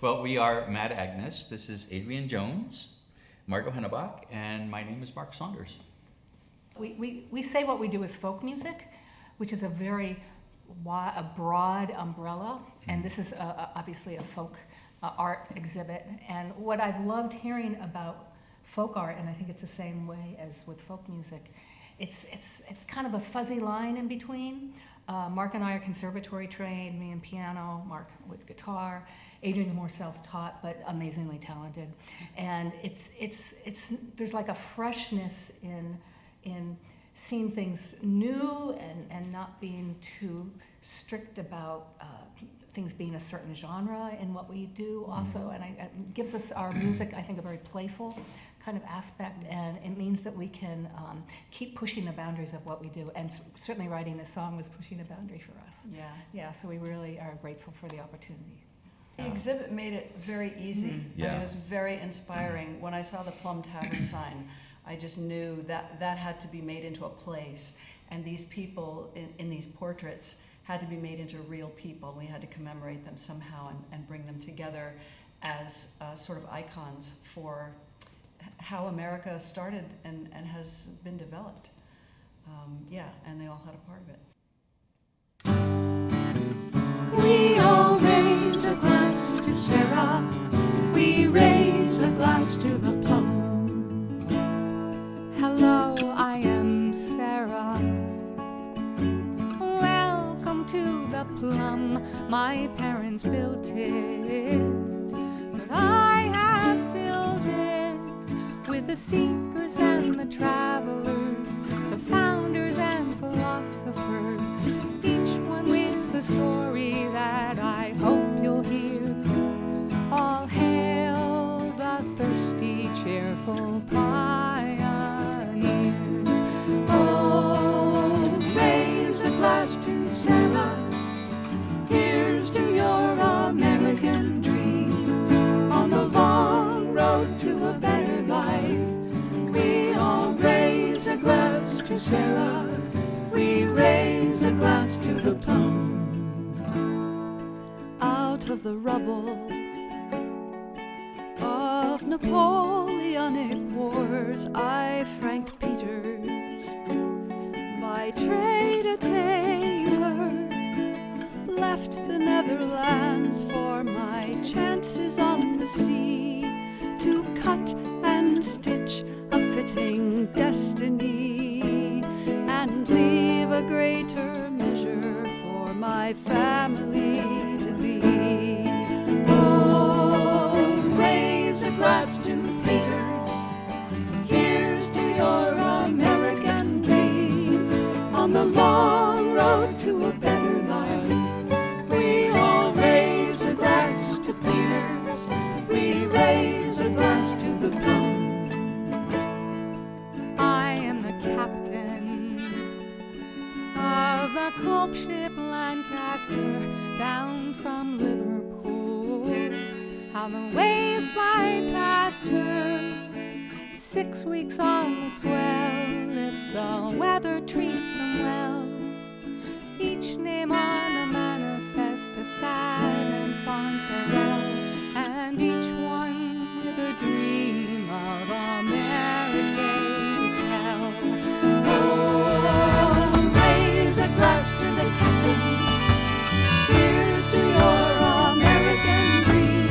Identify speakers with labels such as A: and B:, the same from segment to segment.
A: Well, we are Mad Agnes. This is Adrian Jones, Margot Hennebach, and my name is Mark Saunders.
B: We say what we do is folk music, which is a very a broad umbrella, and this is obviously a folk art exhibit. And what I've loved hearing about folk art, and I think it's the same way as with folk music, it's kind of a fuzzy line in between. Mark and I are conservatory trained, me in piano, Mark with guitar. Adrian's more self-taught, but amazingly talented. And there's like a freshness in seeing things new and not being too strict about things being a certain genre in what we do also. And it gives us our music, I think, a very playful kind of aspect, and it means that we can keep pushing the boundaries of what we do. And certainly writing this song was pushing a boundary for us. Yeah, so we really are grateful for the opportunity.
C: The exhibit made it very easy.
A: Yeah.
C: It was very inspiring. When I saw the Plum Tavern sign, I just knew that had to be made into a place, and these people in these portraits had to be made into real people. We had to commemorate them somehow and bring them together as sort of icons for how America started and has been developed. And they all had a part of it.
D: We all raise a glass to Sarah. We raise a glass to the plum.
E: Hello, I am Sarah. Welcome to the plum. My parents built it, but I have filled it with the seekers and the travelers, the founders and philosophers, each one with a story that I hope you'll hear. All hail the thirsty, cheerful pioneers.
D: Oh, raise a glass to Sarah. Here's to your American dream. On the long road to a better life, we all raise a glass to Sarah. We raise a glass to the plum. Out of the rubble of Napoleonic wars, I, Frank Peters, by trade a tailor, left the Netherlands for my chances on the sea, to cut and stitch a fitting destiny, and leave a greater measure for my family to be. Oh, raise a glass to Peters. Here's to your American dream. On the long road to a better life, we all raise a glass to Peters. We raise a glass to the plum.
E: I am the captain of the cope ship Lancaster, bound from Liverpool. How the waves fly past her, 6 weeks on the swell, if the weather treats them well. Each name on the manifest a sad and fond farewell, and each one with a dream of America to tell.
D: Oh, raise a glass to the captain. Here's to your American dream.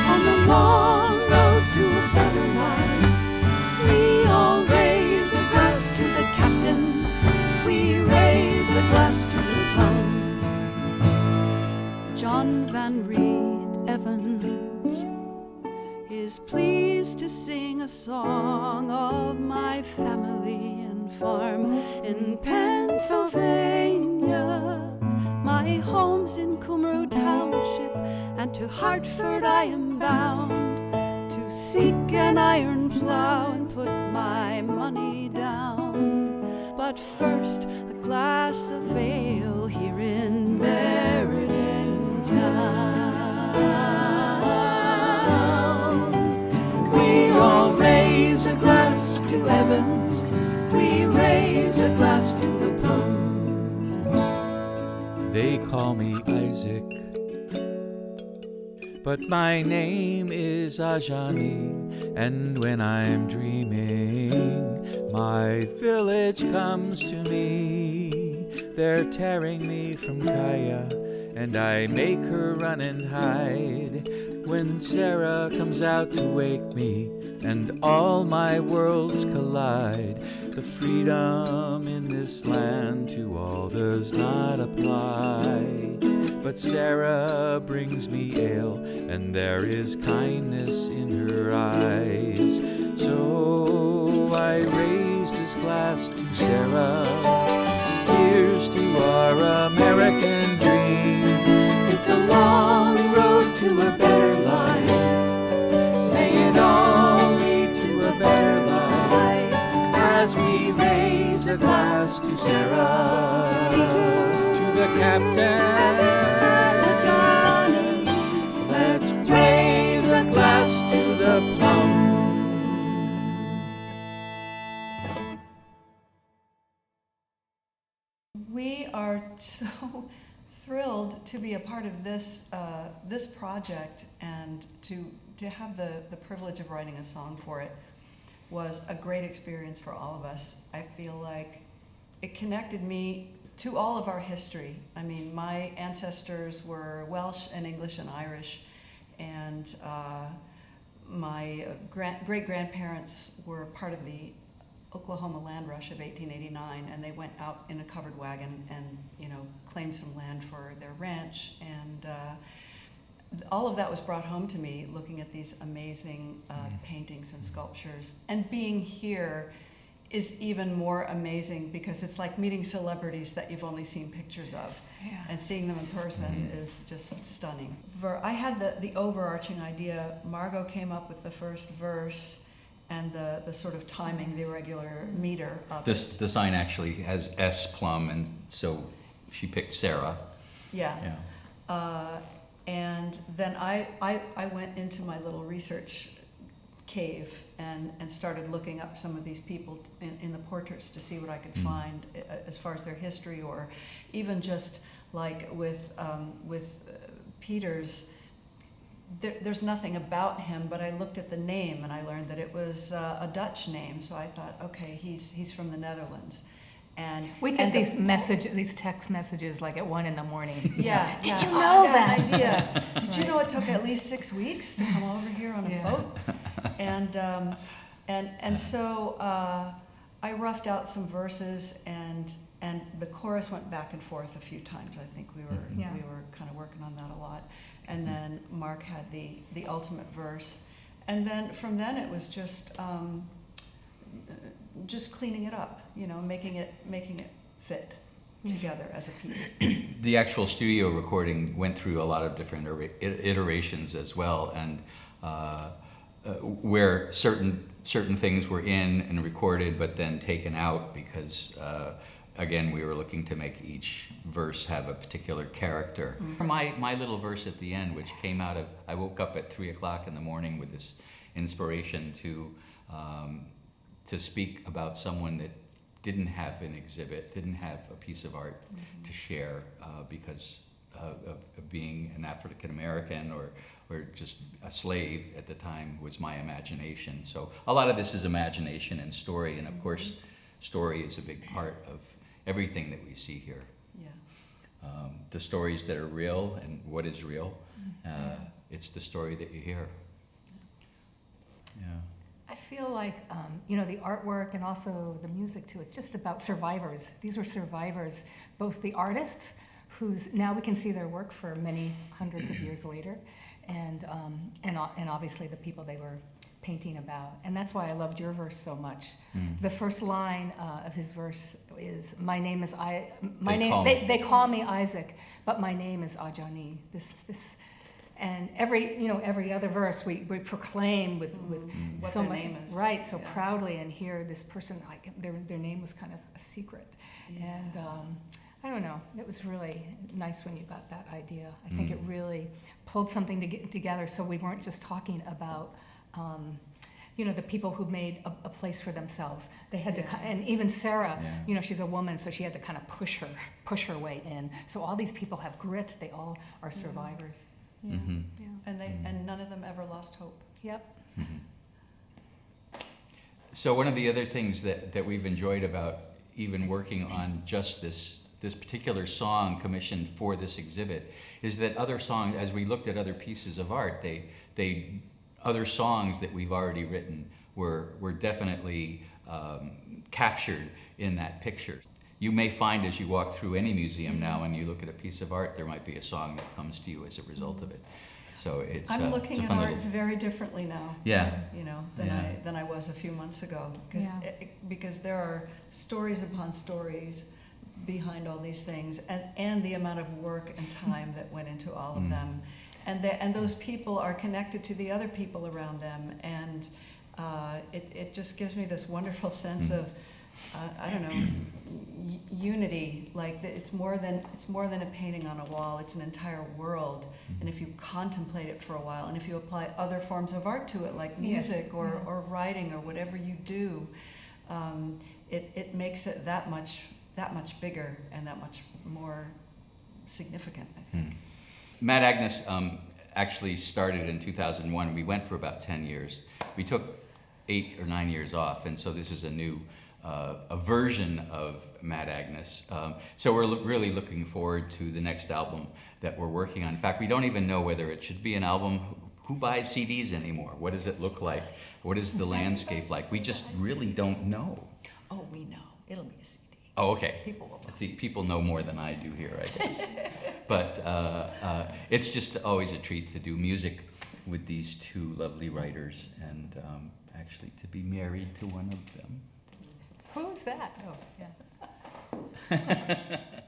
D: On the long road to a better life, we all raise a glass to the captain. We raise a glass to the plum. pleased to sing a song of my family and farm in Pennsylvania. My home's in Cumru Township, and to Hartford I am bound to seek an iron plow and put my money down. But first, a glass of ale here in Meriden town. We all raise a glass to Evans, we raise a glass to the Plum.
F: They call me Isaac, but my name is Ajani, and when I'm dreaming, my village comes to me. They're tearing me from Kaya, and I make her run and hide. When Sarah comes out to wake me, and all my worlds collide, the freedom in this land to all does not apply. But Sarah brings me ale, and there is kindness in her eyes. So I raise this glass to Sarah. Here's to our American dream. It's a long road to a better life. May it all lead to a better life. As we raise a glass to Sarah, to the captain. Let's raise a glass to the Plum.
C: We are so thrilled to be a part of this this project, and to have the privilege of writing a song for it was a great experience for all of us. I feel like it connected me to all of our history. I mean, my ancestors were Welsh and English and Irish, and my great-grandparents were part of the Oklahoma land rush of 1889, and they went out in a covered wagon and, you know, claimed some land for their ranch, and all of that was brought home to me looking at these amazing paintings and sculptures. And being here is even more amazing because it's like meeting celebrities that you've only seen pictures of.
B: Yeah.
C: And seeing them in person is just stunning. I had the overarching idea. Margot came up with the first verse and the sort of timing, the irregular meter of it.
A: The sign actually has S Plum, and so she picked Sarah.
C: Yeah. And then I went into my little research cave and started looking up some of these people in the portraits to see what I could find as far as their history, or even just like with Peter's. There's nothing about him, but I looked at the name and I learned that it was a Dutch name. So I thought, okay, he's from the Netherlands. And
B: We get these text messages like at 1 a.m.
C: Yeah.
B: Did you
C: I
B: know
C: got
B: that?
C: an idea. Did you know it took at least 6 weeks to come over here on a
B: Yeah.
C: boat? And so I roughed out some verses, and the chorus went back and forth a few times. I think we were kind of working on that a lot. And then Mark had the ultimate verse, and then from then it was just cleaning it up, you know, making it fit together as a piece.
A: The actual studio recording went through a lot of different iterations as well, and where certain things were in and recorded but then taken out because again, we were looking to make each verse have a particular character. My little verse at the end, which came out of, I woke up at 3 o'clock in the morning with this inspiration to speak about someone that didn't have an exhibit, didn't have a piece of art to share because of being an African American or just a slave at the time was my imagination. So a lot of this is imagination and story, and of course, story is a big part of everything that we see here.
C: Yeah.
A: The stories that are real and what is real, it's the story that you hear. Yeah.
B: I feel like, the artwork and also the music too, it's just about survivors. These were survivors, both the artists, whose now we can see their work for many hundreds of years later, and obviously the people they were painting about. And that's why I loved your verse so much.
A: Mm.
B: The first line of his verse is, "My name is
A: They
B: call me Isaac, but my name is Ajani." This, and every other verse we proclaim with
C: What
B: so
C: their
B: much,
C: name is.
B: right, so
C: Yeah.
B: proudly. And here, this person, like their name was kind of a secret.
C: Yeah.
B: And I don't know, it was really nice when you got that idea. I think it really pulled something together, so we weren't just talking about, the people who made a place for themselves. They had to,
C: Yeah.
B: and even Sarah,
A: Yeah.
B: she's a woman, so she had to kind of push her way in. So all these people have grit. They all are survivors.
C: Yeah.
A: Mhm.
B: Yeah.
C: And none of them ever lost hope.
B: Yep.
A: So one of the other things that we've enjoyed about even working on just this particular song commissioned for this exhibit is that other songs, as we looked at other pieces of art, other songs that we've already written were definitely captured in that picture. You may find as you walk through any museum now and you look at a piece of art, there might be a song that comes to you as a result of it. So it's
C: I'm
A: it's
C: looking
A: a
C: at
A: fun
C: art
A: little,
C: very differently now.
A: Yeah.
C: Than than I was a few months ago, because there are stories upon stories behind all these things, and the amount of work and time that went into all of them, and those people are connected to the other people around them, and it just gives me this wonderful sense of I don't know, unity. Like it's more than a painting on a wall. It's an entire world. And if you contemplate it for a while, and if you apply other forms of art to it, like music or writing or whatever you do, it makes it that much bigger and that much more significant, I think.
A: Mad Agnes actually started in 2001. We went for about 10 years. We took 8 or 9 years off, and so this is a version of Mad Agnes. So we're really looking forward to the next album that we're working on. In fact, we don't even know whether it should be an album. Who buys CDs anymore? What does it look like? What is the landscape like? We just really don't know.
C: Oh, we know. It'll be a CD.
A: Oh, okay.
C: People will.
A: I think people know more than I do here, I guess. But it's just always a treat to do music with these two lovely writers and actually to be married to one of them.
B: Who's that? Oh, yeah.